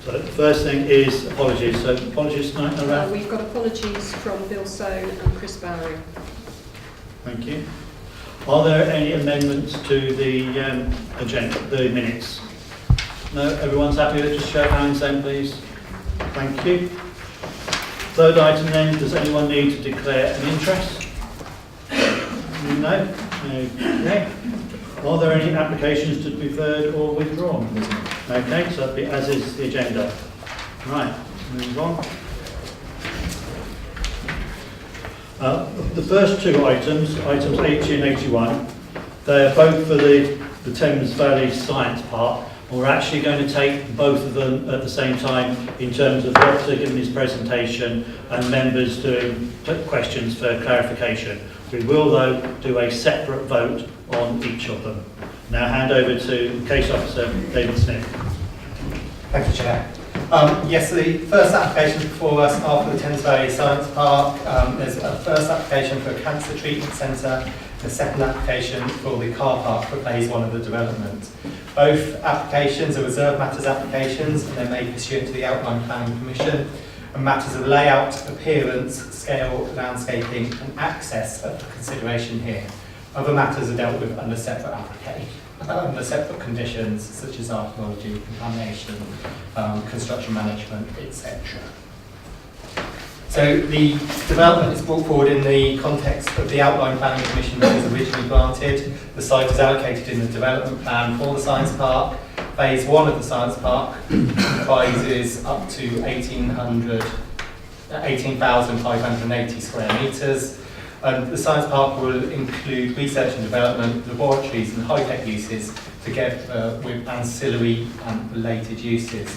So the first thing is apologies. So apologies tonight, around. We've got apologies from Bill Soane and Chris Barry. Thank you. Are there any amendments to the agenda, the minutes? No, everyone's happy with it? Just show of hands then, please. Thank you. Third item then, does anyone need to declare an interest? No? Okay. Are there any applications to be deferred or withdrawn? Okay, so that'd be as is the agenda. Right, move on. The first two items 80 and 81, they are both for the Thames Valley Science Park. We're actually going to take both of them at the same time in terms of Doctor giving his presentation and members doing questions for clarification. We will, though, do a separate vote on each of them. Now hand over to Case Officer David Smith. Thank you, Chair. Yes, the first application before us are for the Thames Valley Science Park. There's a first application for a cancer treatment centre, and a second application for the car park for phase 1 of the development. Both applications are reserved matters applications, and they're made pursuant to the Outline Planning Commission, and matters of layout, appearance, scale, landscaping and access are for consideration here. Other matters are dealt with under separate under separate conditions such as archaeology, contamination, construction management, etc. So the development is brought forward in the context of the Outline Planning Commission that was originally granted. The site is allocated in the development plan for the Science Park. Phase 1 of the Science Park comprises up to 18,580 square metres. The Science Park will include research and development, laboratories and high-tech uses, together with ancillary and related uses.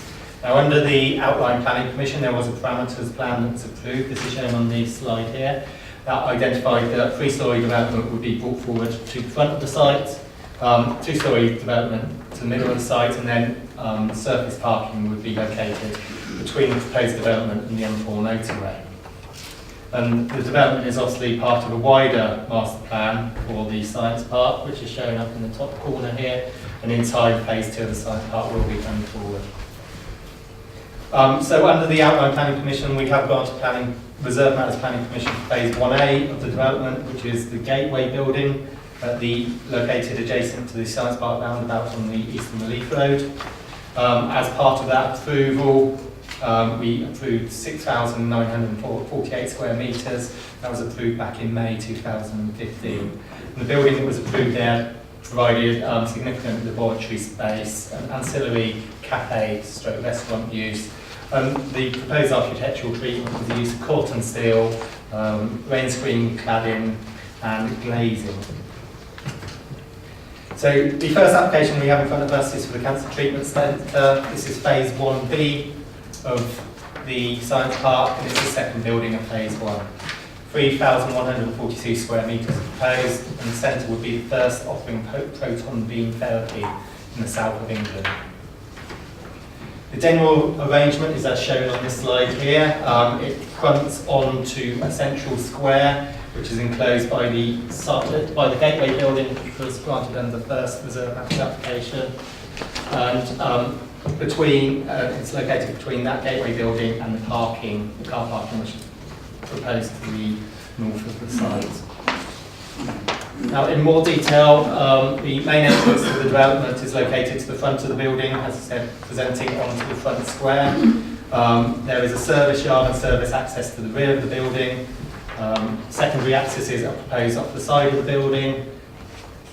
Now, under the Outline Planning Commission, there was a parameters plan that was approved. This is shown on the slide here. That identified that 3-storey development would be brought forward to the front of the site, 2-storey development to the middle of the site, and then surface parking would be located between the proposed development and the M4 motorway. And the development is obviously part of a wider master plan for the Science Park, which is shown up in the top corner here, and in time phase 2 of the Science Park will be going forward. So under the Outline Planning Commission, we have granted reserve matters planning permission for phase 1A of the development, which is the Gateway building, located adjacent to the Science Park roundabout on the Eastern Relief Road. As part of that approval, we approved 6,948 square metres. That was approved back in May 2015. And the building that was approved there provided significant laboratory space, an ancillary cafe stroke restaurant use. The proposed architectural treatment was the use of cotton steel, rain screen cladding and glazing. So the first application we have in front of us is for the Cancer Treatment Centre. This is phase 1B of the Science Park, and it's the second building of phase 1. 3,142 square metres proposed, and the centre would be the first offering proton beam therapy in the south of England. The general arrangement is as shown on this slide here. It fronts onto a central square, which is enclosed by the Gateway building, which was granted under the first reserve matters application. And it's located between that Gateway building and the car parking, which is proposed to the north of the site. Now, in more detail, the main entrance to the development is located to the front of the building, as I said, presenting onto the front square. There is a service yard and service access to the rear of the building. Secondary accesses are proposed up the side of the building.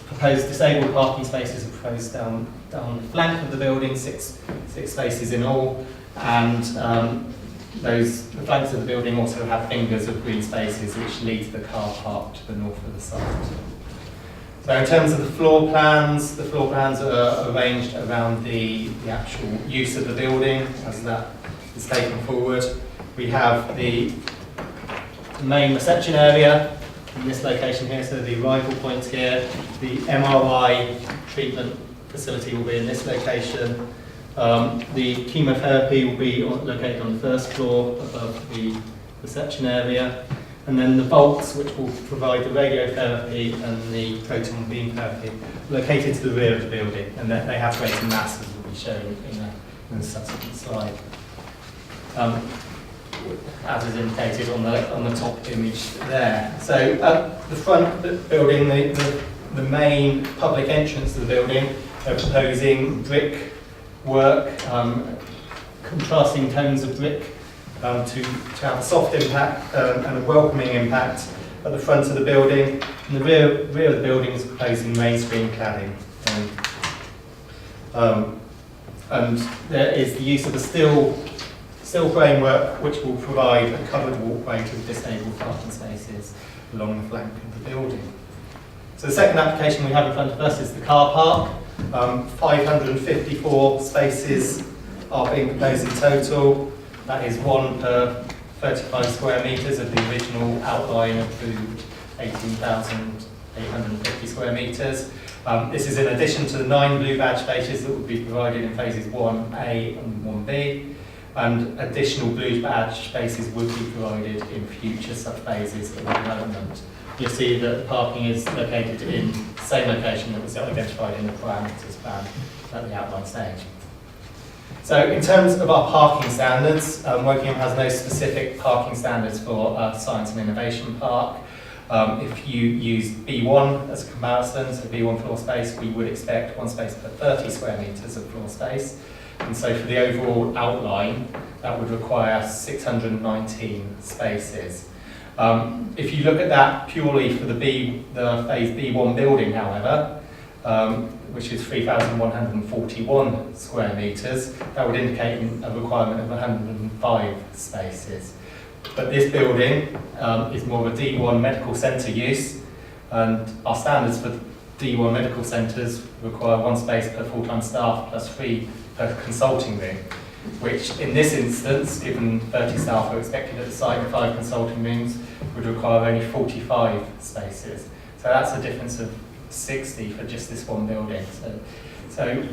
Proposed disabled parking spaces are proposed down the flank of the building, six spaces in all, and the flanks of the building also have fingers of green spaces which lead to the car park to the north of the site. So in terms of the floor plans are arranged around the actual use of the building as that is taken forward. We have the main reception area in this location here, so the arrival point here. The MRI treatment facility will be in this location. The chemotherapy will be located on the first floor above the reception area. And then the vaults, which will provide the radiotherapy and the proton beam therapy, located to the rear of the building, and they have greater mass, as will be shown in the subsequent slide. As is indicated on the top image there. So at the front building, the main public entrance to the building, they're proposing brick work, contrasting tones of brick to have a soft impact and a welcoming impact at the front of the building. And the rear of the building is proposing mainstream cladding. And there is the use of a steel framework which will provide a covered walkway to the disabled parking spaces along the flank of the building. So the second application we have in front of us is the car park. 554 spaces are being proposed in total. That is one per 35 square metres of the original outline approved 18,850 square metres. This is in addition to the 9 blue badge spaces that will be provided in phases 1A and 1B, and additional blue badge spaces would be provided in future sub-phases of the development. You'll see that the parking is located in the same location that was identified in the parameters plan at the outline stage. So in terms of our parking standards, Wokingham has no specific parking standards for Science and Innovation Park. If you use B1 as a comparison, so B1 floor space, we would expect 1 space per 30 square metres of floor space. And so for the overall outline, that would require 619 spaces. If you look at that purely for the phase B1 building, however, which is 3,141 square metres, that would indicate a requirement of 105 spaces. But this building is more of a D1 medical centre use, and our standards for D1 medical centres require 1 space per full-time staff plus 3 per consulting room, which in this instance, given 30 staff are expected at the site and 5 consulting rooms, would require only 45 spaces. So that's a difference of 60 for just this one building. So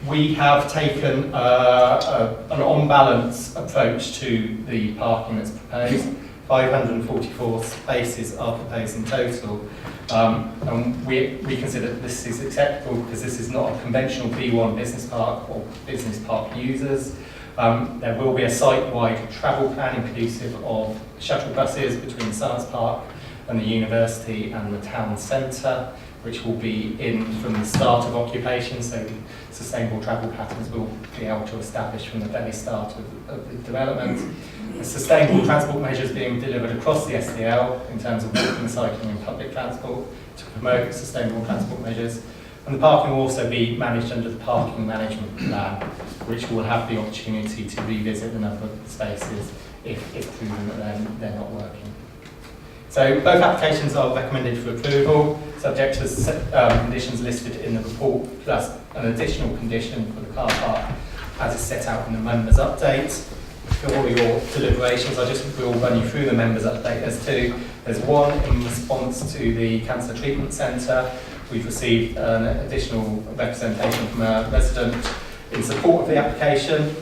we have taken an on-balance approach to the parking that's proposed. 544 spaces are proposed in total. And we consider that this is acceptable because this is not a conventional B1 business park or business park users. There will be a site-wide travel plan inclusive of shuttle buses between the Science Park and the university and the town centre, which will be in from the start of occupation, so sustainable travel patterns will be able to establish from the very start of the development. The sustainable transport measures being delivered across the SDL in terms of walking, cycling and public transport to promote sustainable transport measures. And the parking will also be managed under the parking management plan, which will have the opportunity to revisit the number of spaces if proven that they're not working. So both applications are recommended for approval, subject to conditions listed in the report, plus an additional condition for the car park as is set out in the members' update. For all your deliberations, I just will run you through the members' update. There's 2. There's 1 in response to the Cancer Treatment Centre. We've received an additional representation from a resident in support of the application.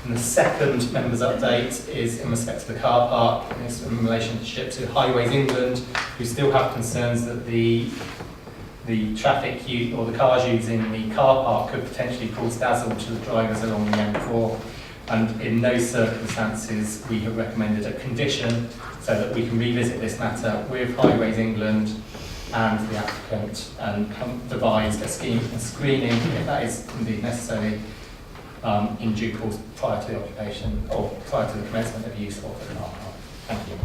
And the second members' update is in respect to the car park, and it's in relationship to Highways England, who still have concerns that the traffic or the cars using the car park could potentially cause dazzle to the drivers along the M4. And in those circumstances, we have recommended a condition so that we can revisit this matter with Highways England and the applicant and devise a scheme and screening, if that is indeed necessary, in due course prior to the occupation or prior to the commencement of use of the car park. Thank you.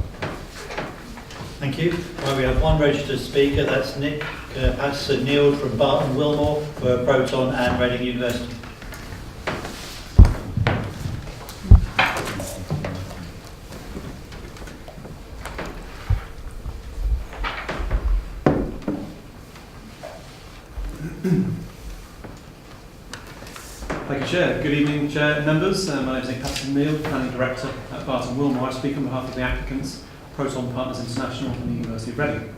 Thank you. Well, we have 1 registered speaker, that's Nick Patterson-Neild from Barton Wilmore for Proton and Reading University. Thank you, Chair. Good evening, Chair members. My name is Nick Patterson-Neild, Planning Director at Barton Wilmore. I speak on behalf of the applicants, Proton Partners International and the University of Reading.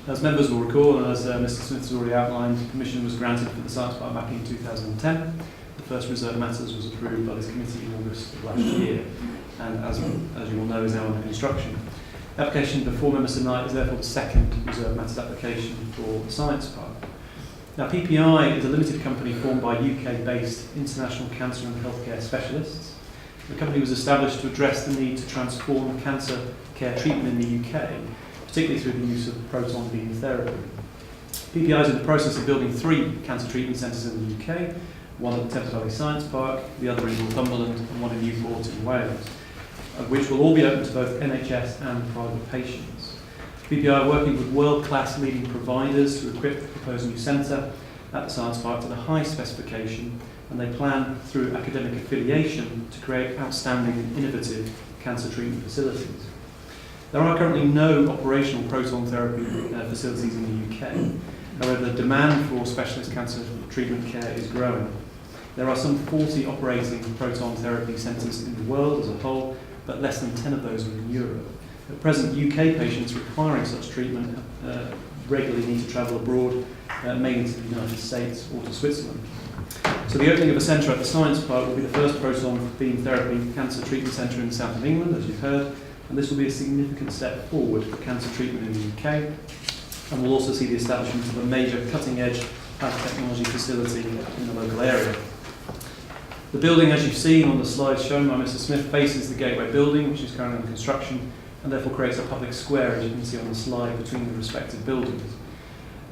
As members will recall, and as Mr Smith has already outlined, permission was granted for the Science Park back in 2010. The first reserve matters was approved by this committee in August of last year, and as you will know, is now under construction. The application before members tonight is therefore the second reserve matters application for the Science Park. Now, PPI is a limited company formed by UK-based international cancer and healthcare specialists. The company was established to address the need to transform cancer care treatment in the UK, particularly through the use of proton beam therapy. PPI is in the process of building 3 cancer treatment centres in the UK, one at the Thames Valley Science Park, the other in Northumberland, and one in Newport in Wales, which will all be open to both NHS and private patients. PPI are working with world-class leading providers to equip the proposed new centre at the Science Park to the high specification, and they plan through academic affiliation to create outstanding and innovative cancer treatment facilities. There are currently no operational proton therapy facilities in the UK. However, the demand for specialist cancer treatment care is growing. There are some 40 operating proton therapy centres in the world as a whole, but less than 10 of those are in Europe. At present, UK patients requiring such treatment regularly need to travel abroad, mainly to the United States or to Switzerland. So the opening of a centre at the Science Park will be the first proton beam therapy cancer treatment centre in the south of England, as you've heard, and this will be a significant step forward for cancer treatment in the UK, and we'll also see the establishment of a major cutting-edge biotechnology facility in the local area. The building, as you've seen on the slide shown by Mr. Smith, faces the Gateway building, which is currently under construction, and therefore creates a public square, as you can see on the slide, between the respective buildings.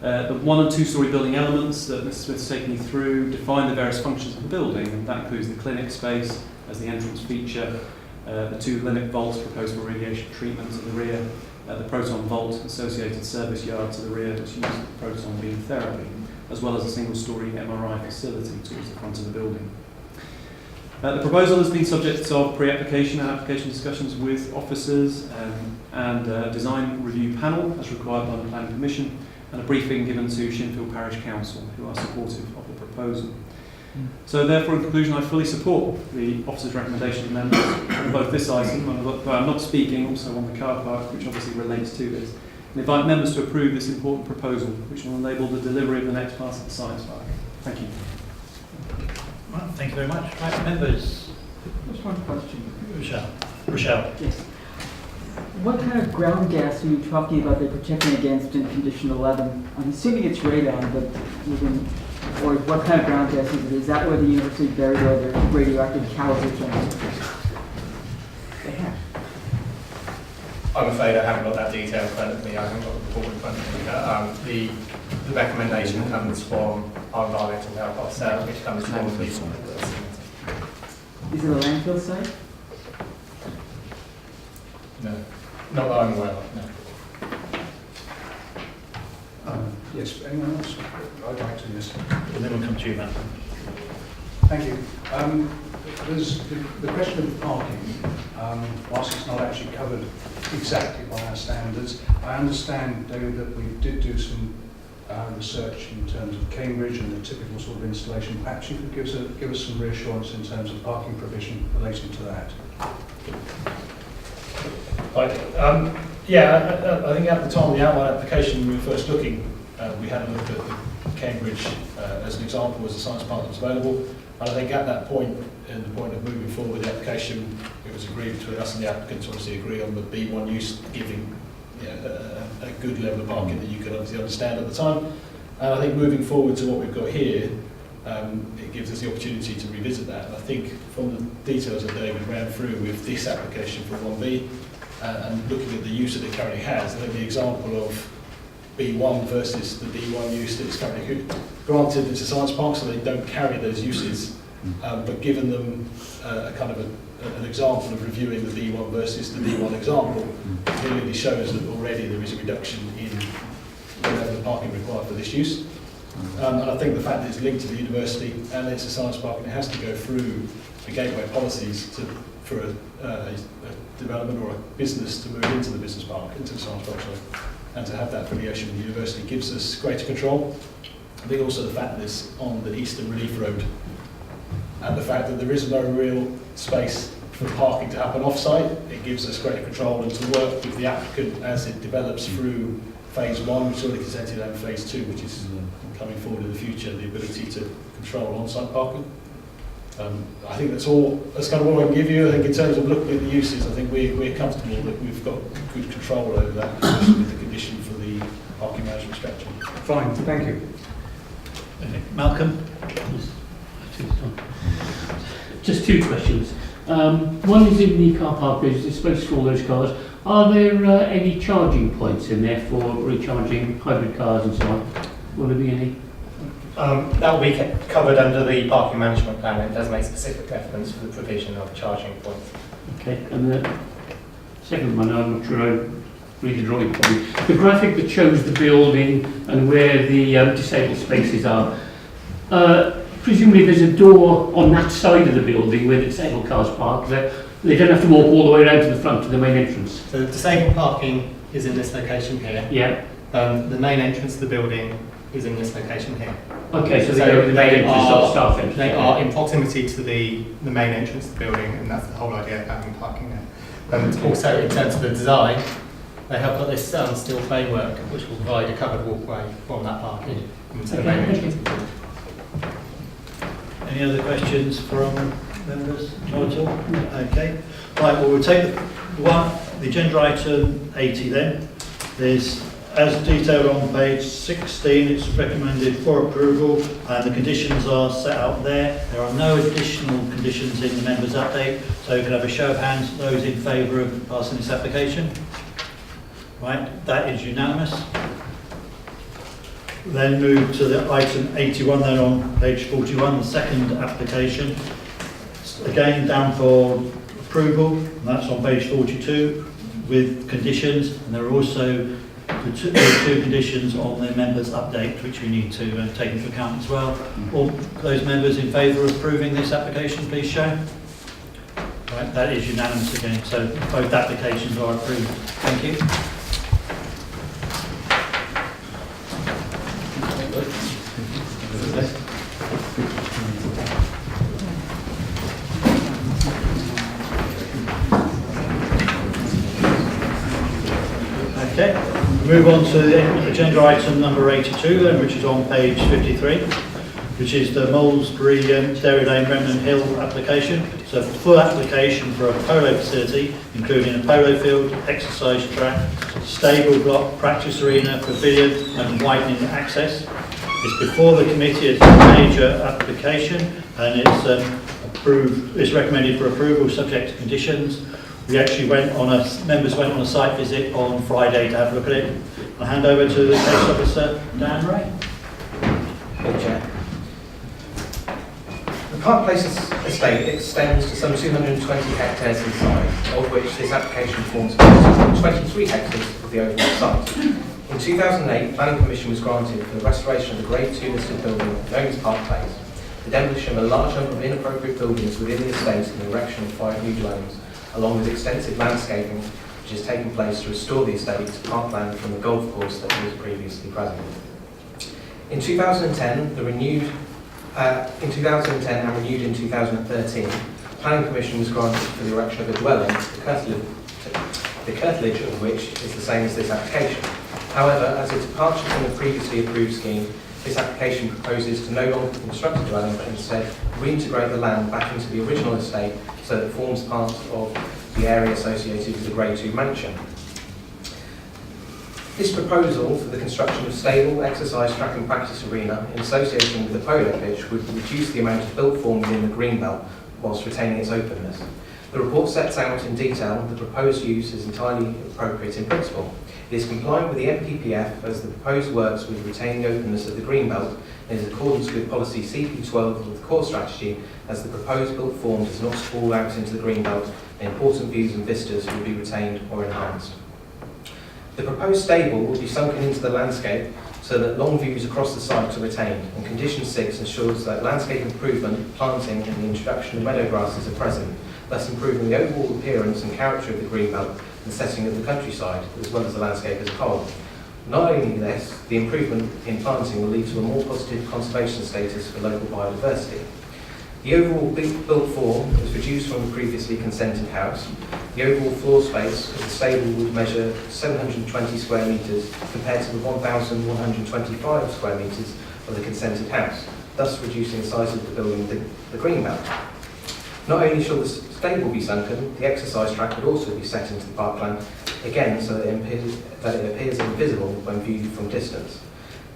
The 1- and 2-storey building elements that Mr. Smith's taken you through define the various functions of the building, and that includes the clinic space as the entrance feature, the 2 Linux vaults proposed for radiation treatment at the rear, the proton vault associated service yard to the rear that's used for proton beam therapy, as well as a single-storey MRI facility towards the front of the building. The proposal has been subject of pre-application and application discussions with officers and a design review panel as required by the Planning Commission, and a briefing given to Shinfield Parish Council, who are supportive of the proposal. So therefore, in conclusion, I fully support the officer's recommendation amendments on both this item, but I'm not speaking, also on the car park, which obviously relates to this, and invite members to approve this important proposal, which will enable the delivery of the next part of the Science Park. Thank you. Right, thank you very much. Right, members. Just one question. Rochelle. Yes. What kind of ground gas are you talking about they're protecting against in condition 11? I'm assuming it's radon, but or what kind of ground gas is it? Is that where the university buried all their radioactive cows or something? They have. I'm afraid I haven't got that detail in front of me. I haven't got the report in front of me. The recommendation comes from our environmental health officer, which comes from the Is it a landfill site? No, not that I'm aware of, no. Yes, anyone else? I'd like to, yes. And then we'll come to you, Matt. Thank you. There's the question of parking, whilst it's not actually covered exactly by our standards. I understand, David, that we did do some research in terms of Cambridge and the typical sort of installation. Perhaps you could give us some reassurance in terms of parking provision relating to that. Right. Yeah, I think at the time of the outline application, when we were first looking, we had a look at the Cambridge as an example as a science park that was available. And I think at that point, in the point of moving forward with the application, it was agreed between us and the applicants to obviously agree on the B1 use, giving a good level of parking that you could obviously understand at the time. And I think moving forward to what we've got here, it gives us the opportunity to revisit that. And I think from the details that David ran through with this application for 1B, and looking at the use that it currently has, I think the example of B1 versus the D1 use that is currently granted, it's a science park, so they don't carry those uses, but given them a kind of an example of reviewing the B1 versus the D1 example, it clearly shows that already there is a reduction in the level of parking required for this use. And I think the fact that it's linked to the university and it's a science park and it has to go through the gateway policies for a development or a business to move into the business park, into the science park, and to have that affiliation with the university gives us greater control. I think also the fact that it's on the Eastern Relief Road and the fact that there is no real space for parking to happen off-site, it gives us greater control and to work with the applicant as it develops through phase 1, which is already consented, and phase 2, which is coming forward in the future, the ability to control on-site parking. I think that's kind of all I can give you. I think in terms of looking at the uses, I think we're comfortable that we've got good control over that, especially with the condition for the parking management spectrum. Fine, thank you. Malcolm? Just two questions. One is in the car park, there's space for all those cars. Are there any charging points in there for recharging hybrid cars and so on? Will there be any? That will be covered under the parking management plan. It does make specific reference for the provision of charging points. Okay, and the second one, I'm not sure I read the drawing properly. The graphic that shows the building and where the disabled spaces are, presumably there's a door on that side of the building where the disabled cars park. They don't have to walk all the way around to the front to the main entrance. So disabled parking is in this location here. Yeah. The main entrance to the building is in this location here. Okay, so they go to the main entrance, not the staff entrance. They are in proximity to the main entrance to the building, and that's the whole idea of having parking there. And also in terms of the design, they have got this steel framework which will provide a covered walkway from that parking into the main entrance of the building. Any other questions from members? Not at all? Okay. Right, well, we'll take the agenda item 80 then. There's, as detailed on page 16, it's recommended for approval and the conditions are set out there. There are no additional conditions in the members' update, so you can have a show of hands, those in favour of passing this application. Right, that is unanimous. Then move to the item 81 then on page 41, the second application. Again down for approval, and that's on page 42 with conditions, and there are also the two conditions on the members' update which we need to take into account as well. All those members in favour of approving this application, please show. Right, that is unanimous again, so both applications are approved. Thank you. Okay, move on to the agenda item number 82 then, which is on page 53, which is the Molesbury Dairy Lane Remnant Hill application. So full application for a polo facility, including a polo field, exercise track, stable block, practice arena, pavilion and widening access. It's before the committee, it's a major application and it's approved. It's recommended for approval subject to conditions. We actually members went on a site visit on Friday to have a look at it. I'll hand over to the case officer, Dan Ray. Thank you, Chair. The Park Place estate extends to some 220 hectares in size, of which this application forms 23 hectares of the overall site. In 2008, planning permission was granted for the restoration of the Grade 2 listed building known as Park Place, the demolition of a large number of inappropriate buildings within the estate and the erection of 5 new dwellings, along with extensive landscaping which has taken place to restore the estate to parkland from the golf course that was previously present. In 2010 and renewed in 2013, planning permission was granted for the erection of a dwelling, the curtilage of which is the same as this application. However, as a departure from the previously approved scheme, this application proposes to no longer construct a dwelling, but instead reintegrate the land back into the original estate so that it forms part of the area associated with the Grade 2 mansion. This proposal for the construction of stable, exercise track and practice arena in association with the polo pitch would reduce the amount of built form within the greenbelt whilst retaining its openness. The report sets out in detail the proposed use is entirely appropriate in principle. It is compliant with the NPPF as the proposed works with retaining openness of the greenbelt and is in accordance with policy CP12 of the core strategy as the proposed built form does not sprawl out into the greenbelt and important views and vistas will be retained or enhanced. The proposed stable will be sunken into the landscape so that long views across the site are retained, and condition 6 ensures that landscape improvement, planting and the introduction of meadow grasses are present, thus improving the overall appearance and character of the greenbelt and setting of the countryside, as well as the landscape as a whole. Not only this, the improvement in planting will lead to a more positive conservation status for local biodiversity. The overall built form is reduced from the previously consented house. The overall floor space of the stable would measure 720 square metres compared to the 1,125 square metres of the consented house, thus reducing the size of the building with the greenbelt. Not only shall the stable be sunken, the exercise track would also be set into the parkland, again so that it appears invisible when viewed from distance.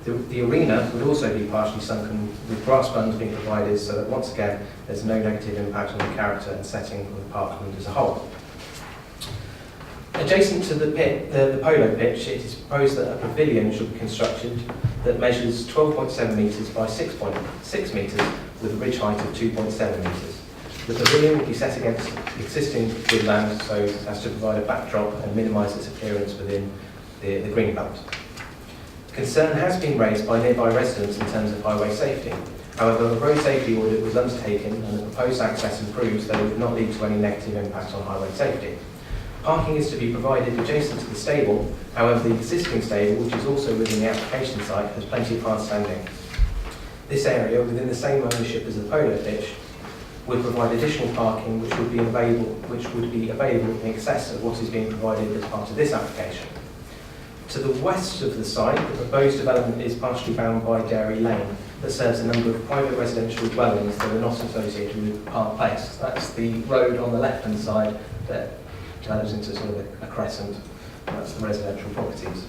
The arena would also be partially sunken, with grass bunds being provided, so that once again there's no negative impact on the character and setting of the parkland as a whole. Adjacent to the polo pitch, it is proposed that a pavilion should be constructed that measures 12.7 metres by 6.6 metres with a ridge height of 2.7 metres. The pavilion will be set against existing woodland so as to provide a backdrop and minimise its appearance within the green belt. Concern has been raised by nearby residents in terms of highway safety. However, a road safety audit was undertaken and the proposed access improves, though it would not lead to any negative impact on highway safety. Parking is to be provided adjacent to the stable. However, the existing stable, which is also within the application site, has plenty of hard standing. This area, within the same ownership as the polo pitch, would provide additional parking which would be available in excess of what is being provided as part of this application. To the west of the site, the proposed development is partially bound by Dairy Lane that serves a number of private residential dwellings that are not associated with Park Place. That's the road on the left-hand side that develops into sort of a crescent. That's the residential properties.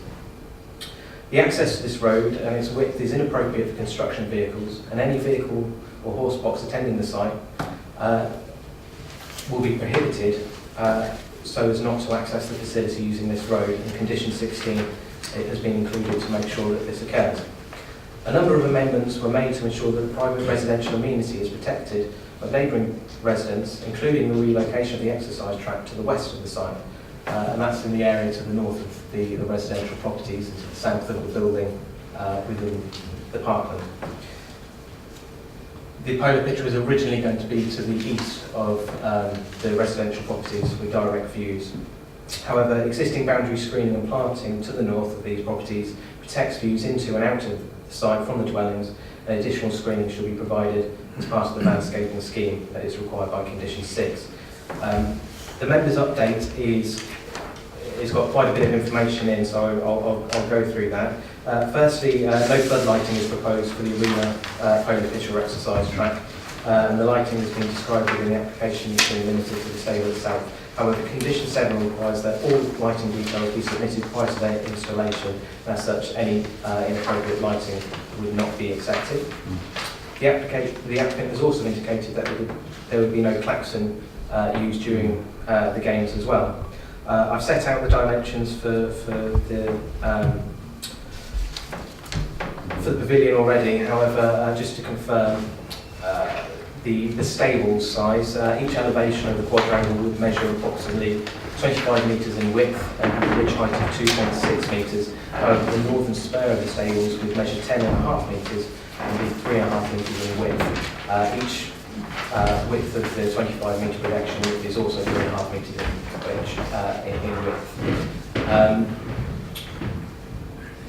The access to this road and its width is inappropriate for construction vehicles, and any vehicle or horse box attending the site will be prohibited so as not to access the facility using this road. In condition 16, it has been included to make sure that this occurs. A number of amendments were made to ensure that the private residential amenity is protected of neighbouring residents, including the relocation of the exercise track to the west of the site, and that's in the area to the north of the residential properties and to the south of the building within the parkland. The polo pitch was originally going to be to the east of the residential properties with direct views. However, existing boundary screening and planting to the north of these properties protects views into and out of the site from the dwellings, and additional screening should be provided as part of the landscaping scheme that is required by condition 6. The members' update is got quite a bit of information in, so I'll go through that. Firstly, no floodlighting is proposed for the arena polo pitch or exercise track. And the lighting has been described within the application as being limited to the stable itself. However, condition 7 requires that all lighting details be submitted prior to their installation, and as such, any inappropriate lighting would not be accepted. The applicant has also indicated that there would be no klaxon used during the games as well. I've set out the dimensions for the pavilion already. However, just to confirm, the stable size, each elevation of the quadrangle would measure approximately 25 metres in width and have a ridge height of 2.6 metres. However, the northern spur of the stables would measure 10.5 metres and be 3.5 metres in width. Each width of the 25 metre projection is also 3.5 metres in width.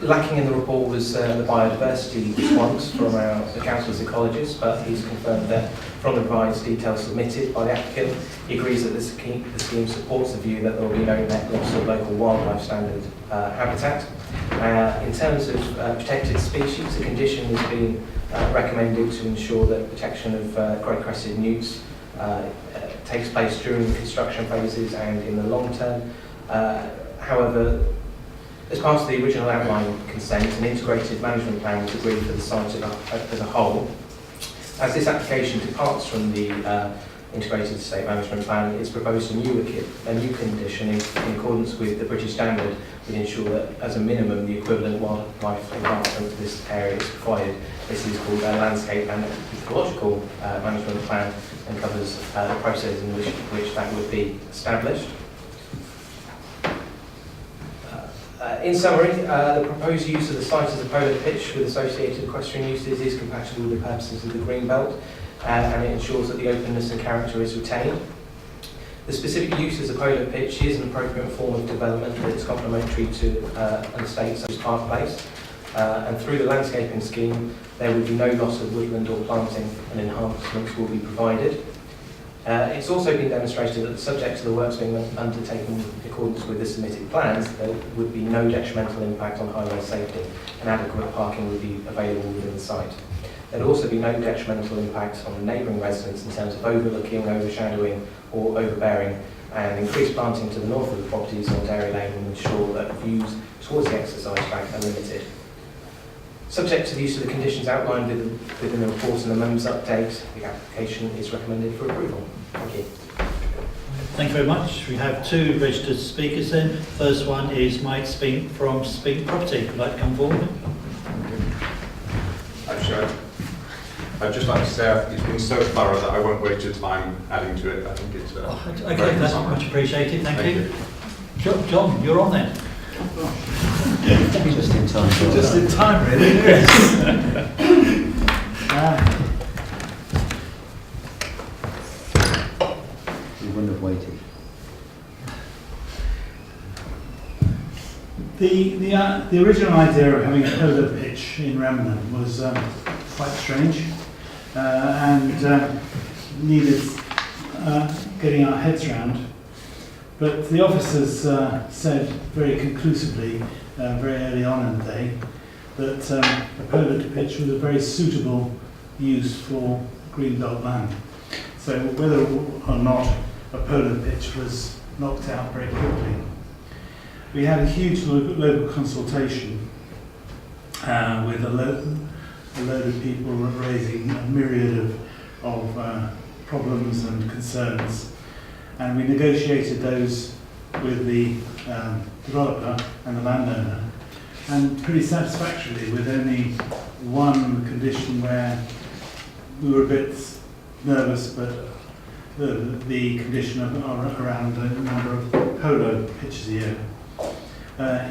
Lacking in the report was the biodiversity response from the council's ecologist, but he's confirmed that from the revised details submitted by the applicant, he agrees that the scheme supports the view that there will be no net loss of local wildlife standard habitat. In terms of protected species, a condition has been recommended to ensure that protection of grey-crested newts takes place during the construction phases and in the long term. However, as part of the original outline consent, an integrated management plan was agreed for the site as a whole. As this application departs from the integrated estate management plan, it's proposed a new condition in accordance with the British standard would ensure that, as a minimum, the equivalent wildlife enhancement for this area is provided. This is called a landscape and ecological management plan and covers the process in which that would be established. In summary, the proposed use of the site as a polo pitch with associated equestrian uses is compatible with the purposes of the green belt, and it ensures that the openness and character is retained. The specific use as a polo pitch is an appropriate form of development that is complementary to an estate such as Park Place, and through the landscaping scheme there will be no loss of woodland or planting, and enhancements will be provided. It's also been demonstrated that, subject to the works being undertaken in accordance with the submitted plans, there would be no detrimental impact on highway safety, and adequate parking would be available within the site. There would also be no detrimental impact on neighbouring residents in terms of overlooking, overshadowing or overbearing, and increased planting to the north of the properties on Dairy Lane will ensure that views towards the exercise track are limited. Subject to the use of the conditions outlined within the report and the members' update, the application is recommended for approval. Thank you. Thank you very much. We have 2 registered speakers then. First one is Mike Spink from Spink Property. Would you like to come forward? I'm sure. I'd just like to say it's been so thorough that I won't waste your time adding to it. I think it's Okay, that's much appreciated. Thank you. John, you're on then. Just in time. Just in time, really. Yes. We wouldn't have waited. The original idea of having a polo pitch in Remnant was quite strange and needed getting our heads round. But the officers said very conclusively, very early on in the day, that a polo pitch was a very suitable use for greenbelt land. So whether or not a polo pitch was knocked out very quickly. We had a huge local consultation with a load of people raising a myriad of problems and concerns. And we negotiated those with the developer and the landowner, and pretty satisfactorily, with only one condition where we were a bit nervous, but the condition around the number of polo pitches a year,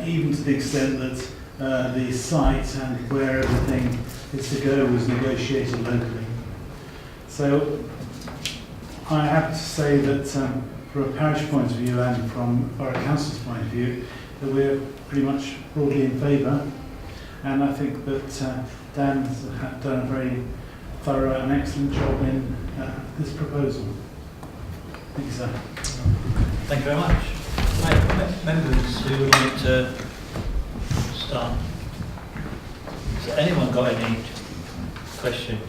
even to the extent that the site and where everything is to go was negotiated locally. So I have to say that from a parish point of view and from Borough Council's point of view, that we're pretty much broadly in favour, and I think that Dan has done a very thorough and excellent job in this proposal. Thank you, sir. Thank you very much. Right, members who would like to start? Has anyone got any questions?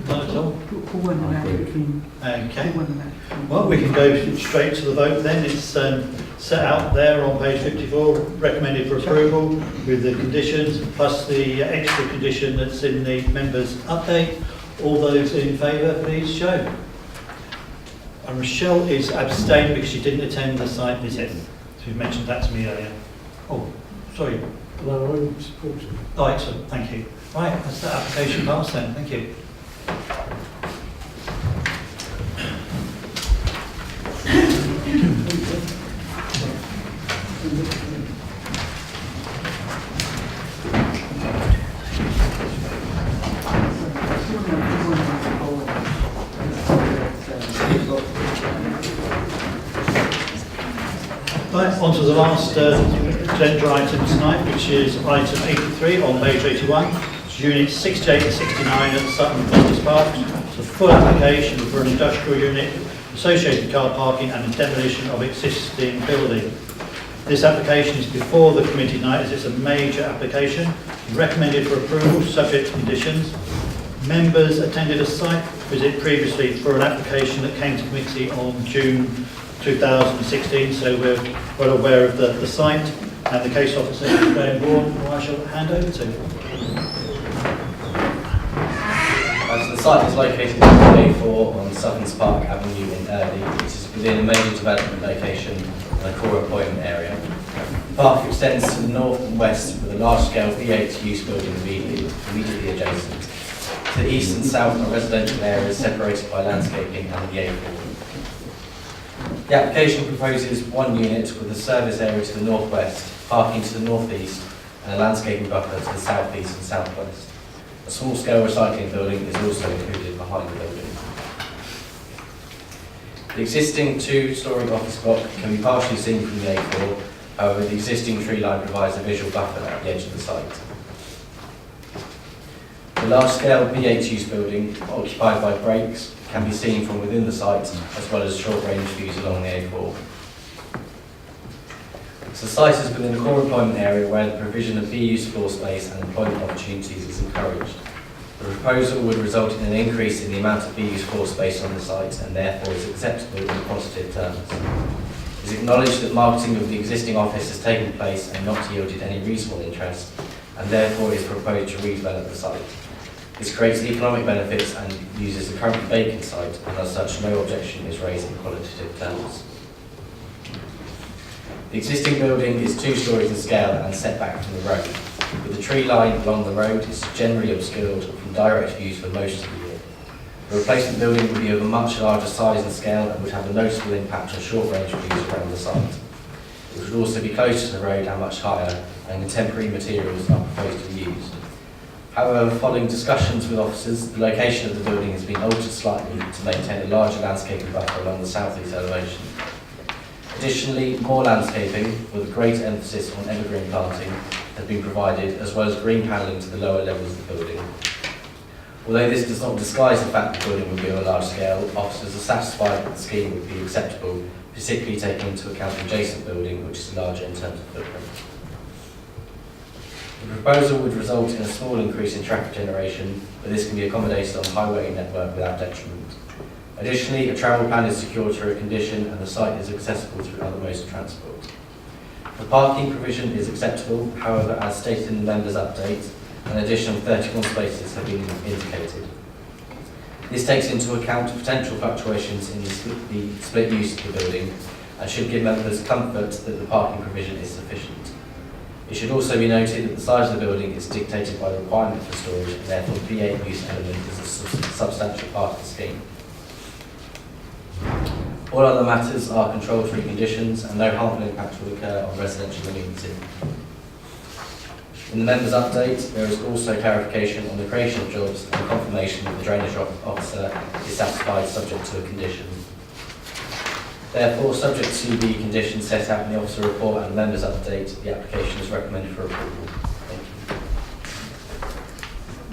Not at all? Who won the match between? Okay. Who won the match between? Well, we can go straight to the vote then. It's set out there on page 54, recommended for approval with the conditions, plus the extra condition that's in the members' update. All those in favour, please show. And Rochelle is abstained because she didn't attend the site visit. She mentioned that to me earlier. Oh, sorry. No, I'm supporting. Oh, excellent. Thank you. Right, that's that application passed then. Thank you. Right, on to the last agenda item tonight, which is item 83 on page 81. It's units 68 and 69 at Sutton Business Park. It's a full application for an industrial unit, associated car parking and the demolition of existing building. This application is before the committee tonight as it's a major application, recommended for approval subject to conditions. Members attended a site visit previously for an application that came to committee on June 2016, so we're well aware of the site, and the case officer is Graham Bourne, who I shall hand over to. So the site is located in A4 on Southern Park Avenue in Early, which is within a major development location and a core employment area. The park extends to the north and west with a large-scale V8 use building immediately adjacent. To the east and south are residential areas separated by landscaping and the A4. The application proposes one unit with a service area to the northwest, parking to the northeast, and a landscaping buffer to the southeast and southwest. A small-scale recycling building is also included behind the building. The existing two-storey office block can be partially seen from the A4, however the existing tree line provides a visual buffer at the edge of the site. The large-scale B8 use building, occupied by brakes, can be seen from within the site, as well as short-range views along the A4. So the site is within a core employment area where the provision of B-use floor space and employment opportunities is encouraged. The proposal would result in an increase in the amount of B-use floor space on the site and therefore is acceptable in quantitative terms. It is acknowledged that marketing of the existing office has taken place and not yielded any reasonable interest, and therefore is proposed to redevelop the site. This creates economic benefits and uses the current vacant site, and as such no objection is raised in qualitative terms. The existing building is 2 stories in scale and set back from the road, with the tree line along the road is generally obscured from direct views for most of the year. The replacement building would be of a much larger size and scale and would have a noticeable impact on short-range views around the site. It would also be closer to the road and much higher, and contemporary materials are proposed to be used. However, following discussions with officers, the location of the building has been altered slightly to maintain a larger landscaping buffer along the southeast elevation. Additionally, more landscaping, with a greater emphasis on evergreen planting, has been provided, as well as green panelling to the lower levels of the building. Although this does not disguise the fact the building would be on a large scale, officers are satisfied that the scheme would be acceptable, particularly taking into account the adjacent building, which is larger in terms of footprint. The proposal would result in a small increase in traffic generation, but this can be accommodated on the highway network without detriment. Additionally, a travel plan is secured through a condition and the site is accessible through other modes of transport. The parking provision is acceptable, however, as stated in the members' update, an additional 31 spaces have been indicated. This takes into account potential fluctuations in the split use of the building and should give members comfort that the parking provision is sufficient. It should also be noted that the size of the building is dictated by the requirement for storage, and therefore the P8 use element is a substantial part of the scheme. All other matters are control-free conditions and no harmful impact will occur on residential amenity. In the members' update, there is also clarification on the creation of jobs and confirmation that the drainage officer is satisfied subject to a condition. Therefore, subject to the conditions set out in the officer report and the members' update, the application is recommended for approval.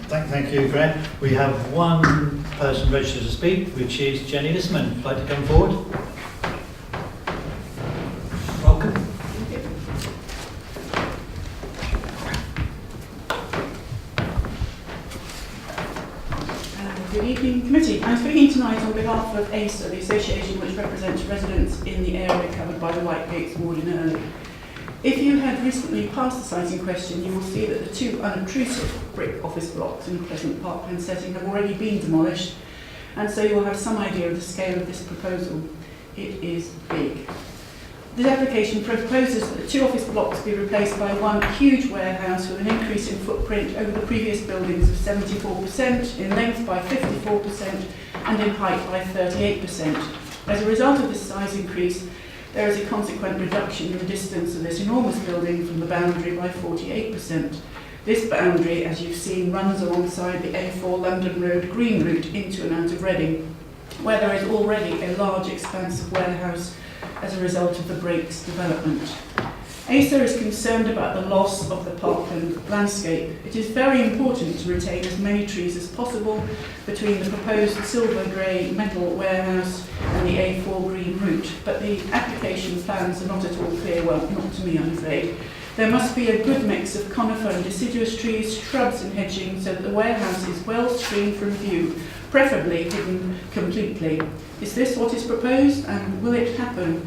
Thank you. Thank you, Graham. We have one person registered to speak, which is Jenny Lisman. Would you like to come forward? Welcome. Good evening, committee. I'm speaking tonight on behalf of ACER, the association which represents residents in the area covered by the White Gates ward in Early. If you had recently passed the site in question, you will see that the 2 unobtrusive brick office blocks in a pleasant parkland setting have already been demolished, and so you will have some idea of the scale of this proposal. It is big. This application proposes that the 2 office blocks be replaced by one huge warehouse with an increase in footprint over the previous buildings of 74%, in length by 54%, and in height by 38%. As a result of this size increase, there is a consequent reduction in the distance of this enormous building from the boundary by 48%. This boundary, as you've seen, runs alongside the A4 London Road Green route into and out of Reading, where there is already a large expanse of warehouse as a result of the Breaks development. ACER is concerned about the loss of the parkland landscape. It is very important to retain as many trees as possible between the proposed silver grey metal warehouse and the A4 green route, but the application plans are not at all clear, well, not to me I'm afraid. There must be a good mix of conifer and deciduous trees, shrubs and hedging so that the warehouse is well screened from view, preferably hidden completely. Is this what is proposed and will it happen?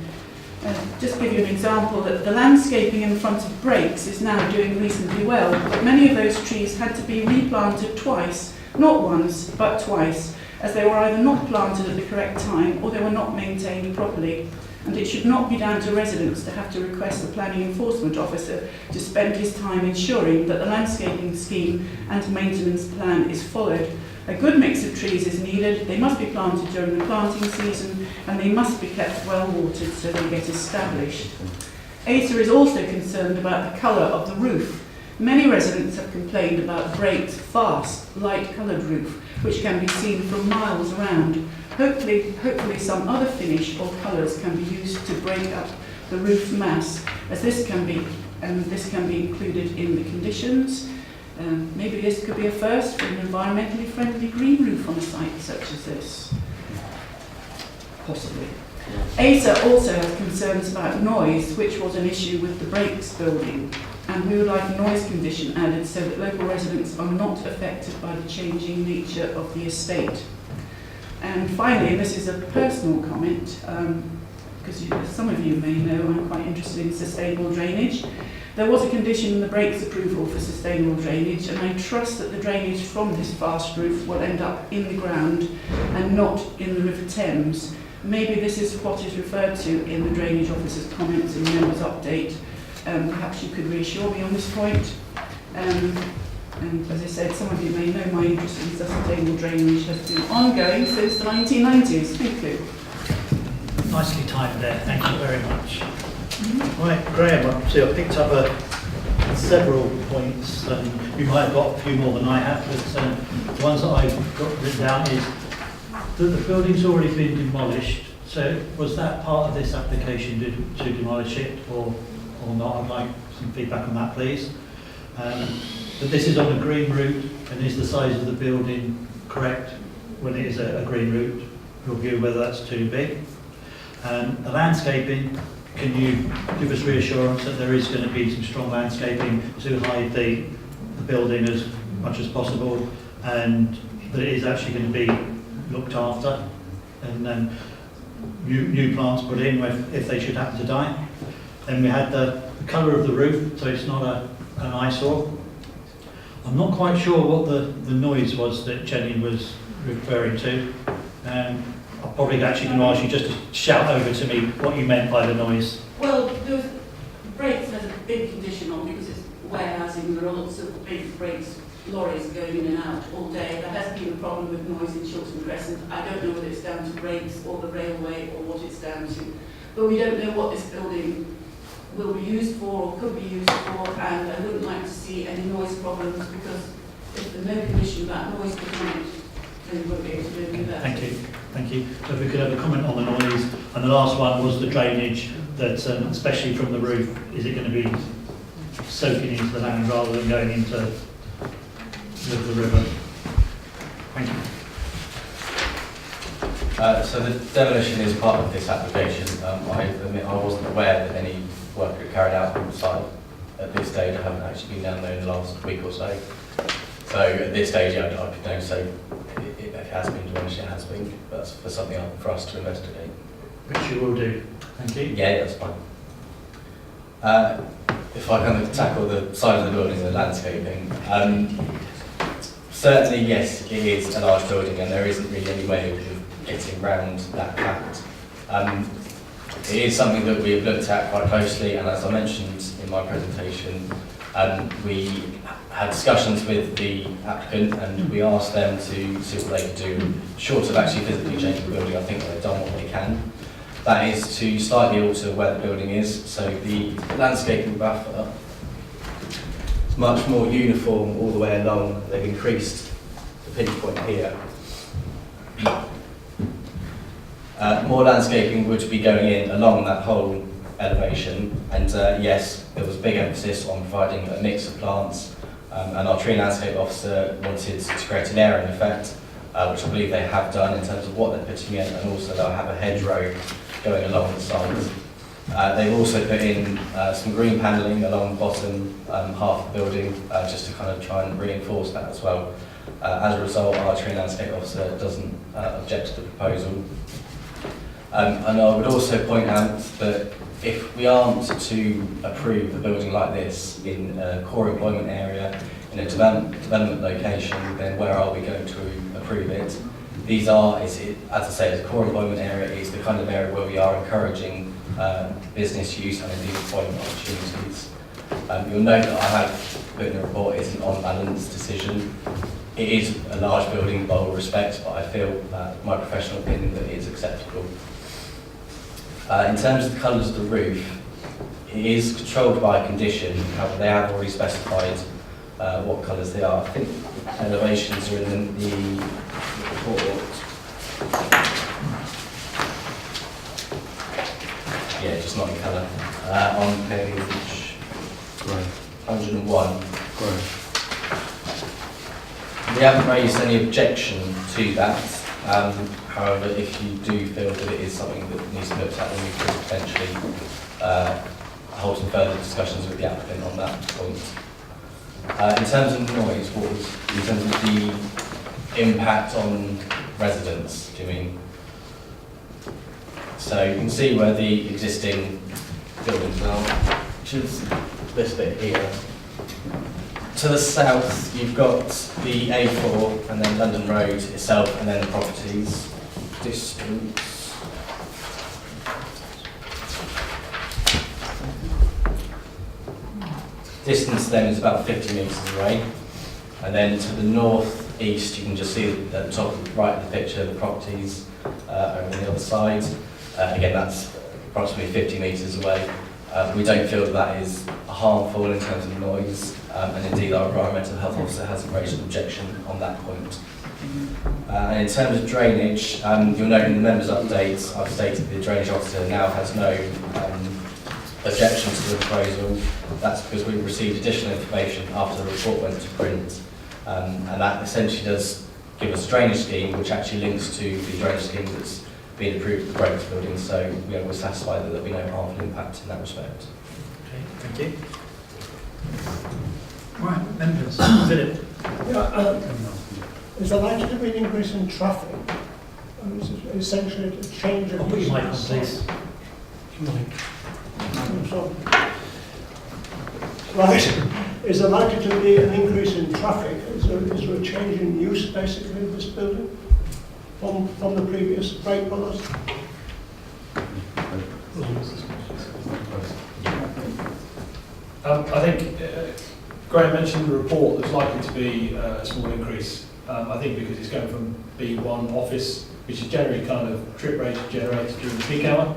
Just give you an example, that the landscaping in front of Breaks is now doing reasonably well, but many of those trees had to be replanted twice, not once, but twice, as they were either not planted at the correct time or they were not maintained properly. And it should not be down to residents to have to request the planning enforcement officer to spend his time ensuring that the landscaping scheme and maintenance plan is followed. A good mix of trees is needed, they must be planted during the planting season, and they must be kept well watered so they get established. ACER is also concerned about the colour of the roof. Many residents have complained about Breaks' fast, light-coloured roof, which can be seen from miles around. Hopefully some other finish or colours can be used to break up the roof mass, as this can be included in the conditions. Maybe this could be a first for an environmentally friendly green roof on a site such as this. Possibly. ACER also has concerns about noise, which was an issue with the Breaks building, and we would like a noise condition added so that local residents are not affected by the changing nature of the estate. And finally, and this is a personal comment, because some of you may know I'm quite interested in sustainable drainage. There was a condition in the breaks approval for sustainable drainage, and I trust that the drainage from this fast roof will end up in the ground and not in the River Thames. Maybe this is what is referred to in the drainage officer's comments in the members' update. Perhaps you could reassure me on this point. And as I said, some of you may know my interest in sustainable drainage has been ongoing since the 1990s. Thank you. Nicely timed there, thank you very much. Right, Graham, I picked up several points, and you might have got a few more than I have, but the ones that I've got written down is that the building's already been demolished, so was that part of this application to demolish it or not? I'd like some feedback on that, please. That this is on a green route, and is the size of the building correct when it is a green route? Review whether that's too big. The landscaping, can you give us reassurance that there is going to be some strong landscaping to hide the building as much as possible, and that it is actually going to be looked after, and then new plants put in if they should happen to die? Then we had the colour of the roof, so it's not an eyesore. I'm not quite sure what the noise was that Jenny was referring to. I'm probably actually going to ask you just to shout over to me what you meant by the noise. Well, the brakes has a big condition on because it's warehousing. There are lots of big brakes, lorries going in and out all day. There has been a problem with noise in Chiltern Crescent. I don't know whether it's down to brakes or the railway or what it's down to. But we don't know what this building will be used for or could be used for, and I wouldn't like to see any noise problems, because if there's no condition about noise tonight, then we won't be able to do anything about it. Thank you. Thank you. So if we could have a comment on the noise. And the last one was the drainage, that especially from the roof, is it going to be soaking into the land rather than going into the river? Thank you. So the demolition is part of this application. I admit I wasn't aware that any work had carried out on the site at this stage. I haven't actually been down there in the last week or so. So at this stage, I could know. So if it has been demolished, it has been. That's for something for us to investigate. Which you will do. Thank you. Yeah, that's fine. If I kind of tackle the side of the building and the landscaping, certainly yes, it is a large building, and there isn't really any way of getting around that fact. It is something that we've looked at quite closely, and as I mentioned in my presentation, we had discussions with the applicant, and we asked them to see what they could do, short of actually physically changing the building. I think they've done what they can. That is to slightly alter where the building is, so the landscaping buffer is much more uniform all the way along. They've increased the pinch point here. More landscaping would be going in along that whole elevation, and yes, there was a big emphasis on providing a mix of plants, and our tree landscape officer wanted to create an area effect, which I believe they have done in terms of what they're putting in, and also they'll have a hedgerow going along the sides. They've also put in some green panelling along the bottom half of the building, just to kind of try and reinforce that as well. As a result, our tree landscape officer doesn't object to the proposal. And I would also point out that if we aren't to approve a building like this in a core employment area, in a development location, then where are we going to approve it? These are, as I say, the core employment area is the kind of area where we are encouraging business use and indeed employment opportunities. You'll note that I have put in the report it's an on-balance decision. It is a large building by all respects, but I feel, my professional opinion, that it is acceptable. In terms of the colours of the roof, it is controlled by condition. However, they have already specified what colours they are. I think elevations are in the report. Yeah, just not in colour. On page 101. We haven't raised any objection to that. However, if you do feel that it is something that needs to be looked at, then we could potentially hold some further discussions with the applicant on that point. In terms of noise, what was in terms of the impact on residents, do you mean? So you can see where the existing buildings are, which is this bit here. To the south, you've got the A4 and then London Road itself and then the properties. Distance. Distance then is about 50 metres away. And then to the north-east, you can just see at the top right of the picture the properties over on the other side. Again, that's approximately 50 metres away. We don't feel that that is harmful in terms of noise, and indeed our environmental health officer hasn't raised an objection on that point. And in terms of drainage, you'll note in the members' updates, I've stated the drainage officer now has no objection to the proposal. That's because we received additional information after the report went to print, and that essentially does give us a drainage scheme which actually links to the drainage scheme that's been approved for the Borough building, so we're satisfied that there'll be no harmful impact in that respect. Okay, thank you. Right, members. Philip. Is there likely to be an increase in traffic? Is it essentially a change of Put your mic on, please. Right. Is there likely to be an increase in traffic? Is there a change in use, basically, of this building from the previous break bars? I think Graham mentioned in the report there's likely to be a small increase. I think because it's going from B1 office, which is generally kind of trip rate generated during the peak hour.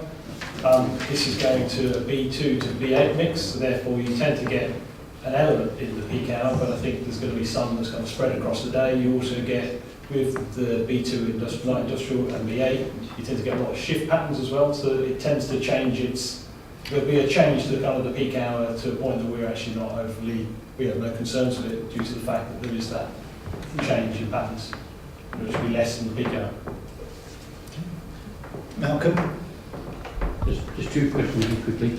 This is going to a B2 to B8 mix, so therefore you tend to get an element in the peak hour, but I think there's going to be some that's going to spread across the day. You also get, with the B2 light industrial and B8, you tend to get a lot of shift patterns as well, so it tends to change there'll be a change to kind of the peak hour to a point that we're actually not overly, we have no concerns with it due to the fact that there is that change in patterns, which will be less than the peak hour. Malcolm? Just two questions really quickly.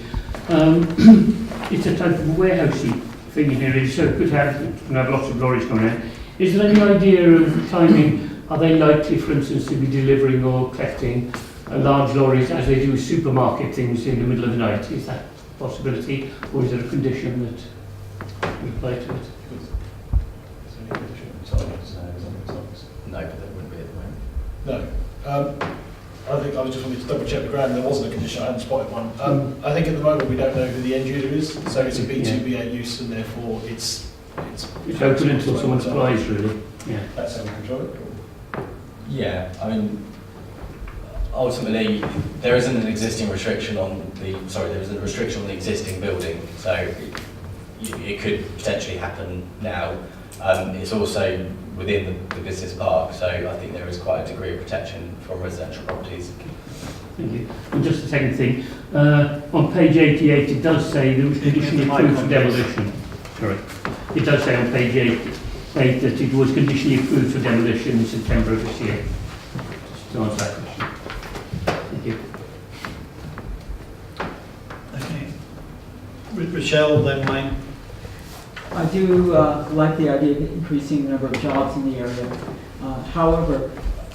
It's a type of warehousey thing in here, so it could have lots of lorries coming in. Is there any idea of timing? Are they likely, for instance, to be delivering or collecting large lorries as they do supermarket things in the middle of the night? Is that a possibility, or is there a condition that would apply to it? No, but there wouldn't be at the moment. No. I think I was just wanting to double check with Graham, there wasn't a condition, I hadn't spotted one. I think at the moment we don't know who the end user is, so it's a B2, B8 use, and therefore it's open until someone applies, really. Yeah. That's how we control it. Yeah, I mean, ultimately, there isn't an existing restriction on there isn't a restriction on the existing building, so it could potentially happen now. It's also within the business park, so I think there is quite a degree of protection from residential properties. Thank you. And just a second thing, on page 88 it does say there was conditionally approved for demolition. Sorry. It does say on page 88 that it was conditionally approved for demolition in September of this year. Just to answer that question. Thank you. Okay. Rochelle, then Wayne. I do like the idea of increasing the number of jobs in the area. However,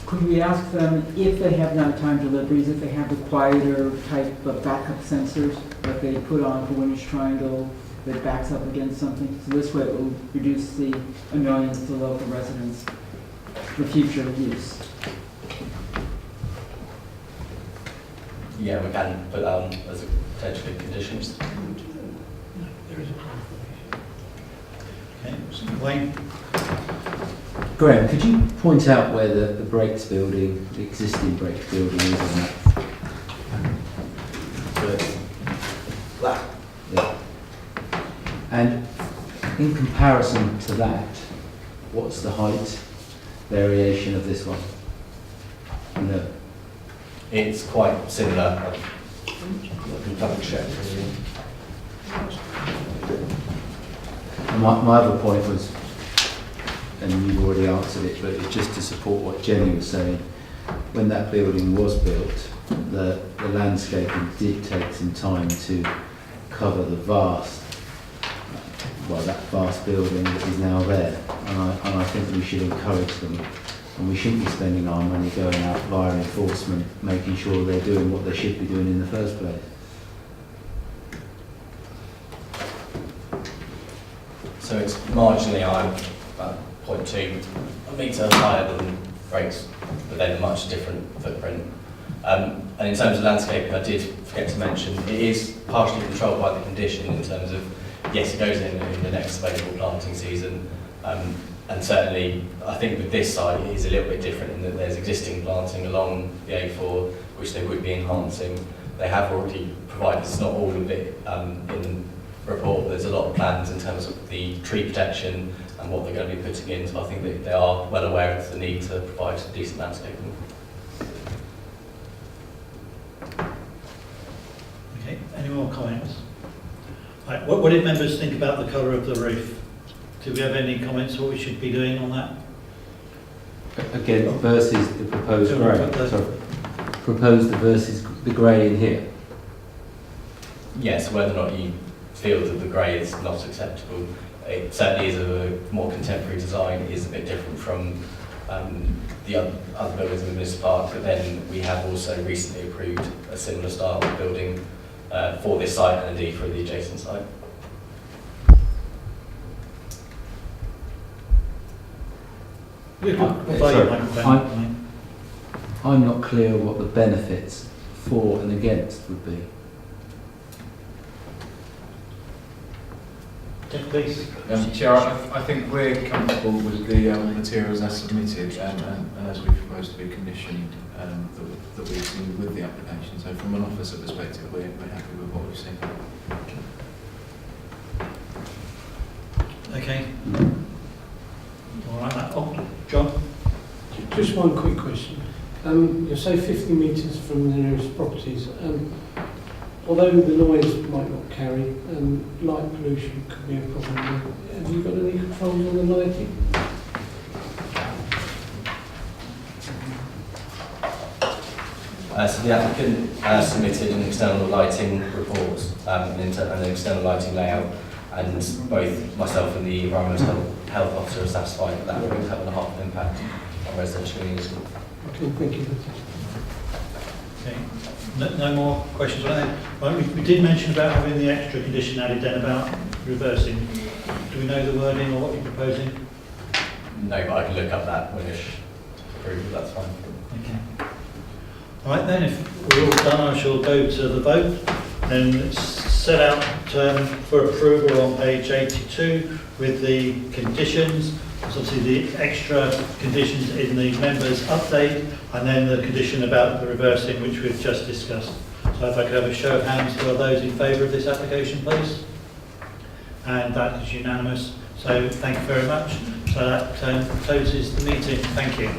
could we ask them if they have nighttime deliveries, if they have the quieter type of backup sensors that they put on for when it's triangle that backs up against something? So this way it will reduce the annoyance to local residents for future use. Yeah, we can put that as a potential condition. Okay, Wayne. Graham, could you point out where the Brakes building, the existing Brakes building is on that? That. Yeah. And in comparison to that, what's the height variation of this one? No. It's quite similar. I can double check. My other point was, and you've already answered it, but it's just to support what Jenny was saying. When that building was built, the landscaping did take some time to cover the vast building that is now there. And I think we should encourage them. And we shouldn't be spending our money going out via enforcement, making sure they're doing what they should be doing in the first place. So it's marginally higher, about 0.2 metre higher than brakes, but then a much different footprint. And in terms of landscaping, I did forget to mention, it is partially controlled by the condition in terms of, yes, it goes in the next available planting season. And certainly, I think with this site, it is a little bit different in that there's existing planting along the A4, which they would be enhancing. They have already provided, it's not all of it in the report, but there's a lot of plans in terms of the tree protection and what they're going to be putting in. So I think that they are well aware of the need to provide some decent landscaping. Okay, any more comments? Right, what did members think about the colour of the roof? Do we have any comments what we should be doing on that? Again, versus the proposed grey. Sorry. Proposed versus the grey in here. Yes, whether or not you feel that the grey is not acceptable, it certainly is a more contemporary design. It is a bit different from the other buildings in the municipal park, but then we have also recently approved a similar style of building for this site and indeed for the adjacent site. I'm not clear what the benefits for and against would be. Please. Chair, I think we're comfortable with the materials as submitted and as we propose to be conditioned that we've seen with the application. So from an officer perspective, we're happy with what we've seen. Okay. All right, oh, John? Just one quick question. You say 50 metres from the nearest properties. Although the noise might not carry, light pollution could be a problem. Have you got any controls on the lighting? So the applicant submitted an external lighting report and an external lighting layout, and both myself and the environmental health officer are satisfied that that won't have a harmful impact on residential communities. Okay, thank you. Okay. No more questions on that? Right, we did mention about having the extra condition added then about reversing. Do we know the wording or what you're proposing? No, but I can look up that when it's approved, that's fine. Okay. All right then, if we're all done, I shall go to the vote. Then it's set out for approval on page 82 with the conditions. There's obviously the extra conditions in the members' update, and then the condition about the reversing, which we've just discussed. So if I could have a show of hands for those in favour of this application, please. And that is unanimous. So thank you very much. So that closes the meeting. Thank you.